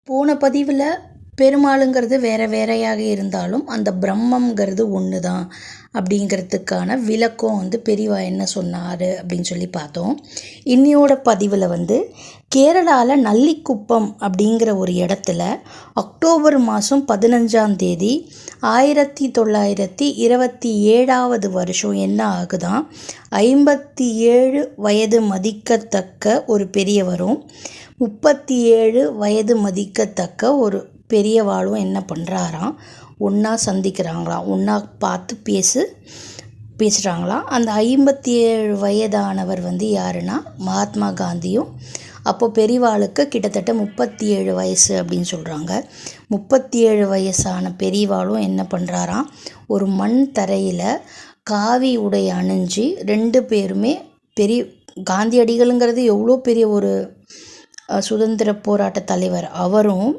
போன பதிவில் பெருமாளுங்கிறது வேறு வேறையாக இருந்தாலும் அந்த பிரம்மங்கிறது ஒன்று தான் அப்படிங்கிறதுக்கான விளக்கம் பெரியவா என்ன சொன்னார் அப்படின்னு சொல்லி பார்த்தோம். இன்னையோட பதிவில் கேரளாவில் நல்லிக்குப்பம் அப்படிங்கிற ஒரு இடத்துல அக்டோபர் மாதம் 15 1927 வருஷம் என்ன ஆகுதான், 57 வயது மதிக்கத்தக்க ஒரு பெரியவரும் 37 வயது மதிக்கத்தக்க ஒரு பெரியவாளும் என்ன பண்ணுறாராம், ஒன்றா சந்திக்கிறாங்களாம், ஒன்றா பார்த்து பேசுகிறாங்களாம். அந்த 57 வயதானவர் யாருன்னா மகாத்மா காந்தியும், அப்போ பெரியவாளுக்கு கிட்டத்தட்ட 37 வயசு அப்படின்னு சொல்கிறாங்க. 37 வயசான பெரியவாளும் என்ன பண்ணுறாராம், ஒரு மண் தரையில் காவி உடை அணிஞ்சு 2 பேருமே பெரிய காந்தியடிகளுங்கிறது எவ்வளோ பெரிய ஒரு சுதந்திர போராட்ட தலைவர். அவரும்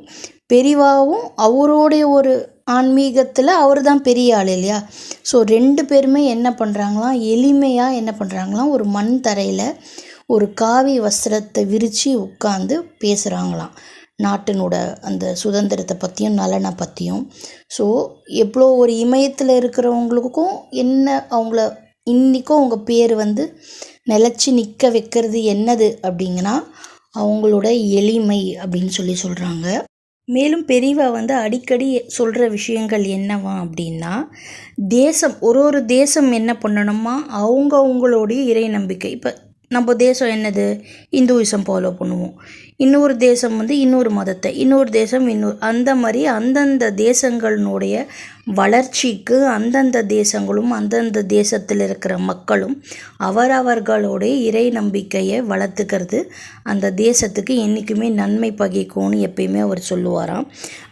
பெரியவாவும் அவருடைய ஒரு ஆன்மீகத்தில் அவர் தான் பெரிய ஆள் இல்லையா. ஸோ 2 பேருமே என்ன பண்ணுறாங்களாம், எளிமையாக என்ன பண்ணுறாங்களாம், ஒரு மண் தரையில் ஒரு காவி வஸ்திரத்தை விரித்து உட்காந்து பேசுகிறாங்களாம், நாட்டினோட அந்த சுதந்திரத்தை பற்றியும் நலனை பற்றியும். ஸோ எவ்வளோ ஒரு இமயத்தில் இருக்கிறவங்களுக்கும் என்ன அவங்கள இன்றைக்கும் அவங்க பேர் நிலச்சி நிற்க வைக்கிறது என்னது அப்படிங்கன்னா அவங்களோட எளிமை அப்படின்னு சொல்கிறாங்க. மேலும் பெரியவா அடிக்கடி சொல்கிற விஷயங்கள் என்னவா அப்படின்னா, தேசம் ஒரு தேசம் என்ன பண்ணணுமா, அவங்களுடைய இறை நம்பிக்கை. இப்போ நம்ம தேசம் என்னது, இந்துவிசம் ஃபாலோ பண்ணுவோம். இன்னொரு தேசம் இன்னொரு மதத்தை, இன்னொரு தேசம் அந்த மாதிரி அந்தந்த தேசங்களினுடைய வளர்ச்சிக்கு அந்தந்த தேசங்களும் அந்தந்த தேசத்தில் இருக்கிற மக்களும் அவரவர்களுடைய இறை நம்பிக்கையை வளர்த்துக்கிறது அந்த தேசத்துக்கு என்றைக்குமே நன்மை பகிக்கும்னு எப்பயுமே அவர் சொல்லுவாராம்.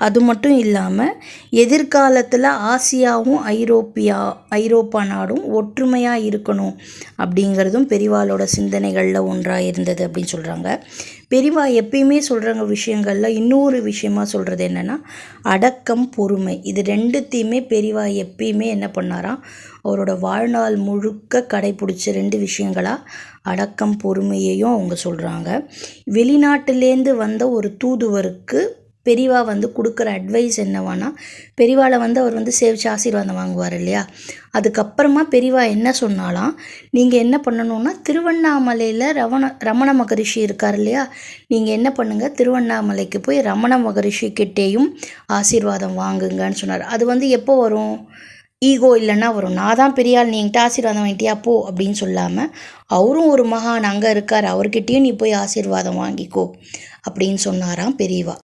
அது மட்டும் இல்லாமல் எதிர்காலத்தில் ஆசியாவும் ஐரோப்பா நாடும் ஒற்றுமையாக இருக்கணும் அப்படிங்கிறதும் பெரியவாளோட சிந்தனைகளில் ஒன்றாக இருந்தது அப்படின்னு சொல்கிறாங்க. பெரியவா எப்பயுமே சொல்கிறாங்க விஷயங்களில் இன்னொரு விஷயமா சொல்கிறது என்னென்னா அடக்கம், பொறுமை. இது 2த்தையுமே பெரியவா எப்பயுமே என்ன பண்ணாராம், அவரோட வாழ்நாள் முழுக்க கடைப்பிடிச்ச 2 விஷயங்களாக அடக்கம், பொறுமையையும் அவங்க சொல்கிறாங்க. வெளிநாட்டிலேருந்து வந்த ஒரு தூதுவருக்கு பெரியவா கொடுக்குற அட்வைஸ் என்னவானா, பெரியவாளை அவர் சேவிச்சு ஆசீர்வாதம் வாங்குவார் இல்லையா. அதுக்கப்புறமா பெரியவா என்ன சொன்னாலாம், நீங்கள் என்ன பண்ணணுன்னா திருவண்ணாமலையில் ரமண மகரிஷி இருக்கார் இல்லையா, நீங்கள் என்ன பண்ணுங்கள், திருவண்ணாமலைக்கு போய் ரமண மகரிஷி கிட்டேயும் ஆசீர்வாதம் வாங்குங்கன்னு சொன்னார். அது எப்போ வரும், ஈகோ இல்லைன்னா வரும். நான் தான் பெரிய ஆள், நீ என்கிட்ட ஆசீர்வாதம் வாங்கிட்டியா போ அப்படின்னு சொல்லாமல், அவரும் ஒரு மகான் அங்கே இருக்கார், அவர்கிட்டையும் நீ போய் ஆசீர்வாதம் வாங்கிக்கோ அப்படின்னு சொன்னாராம் பெரியவா.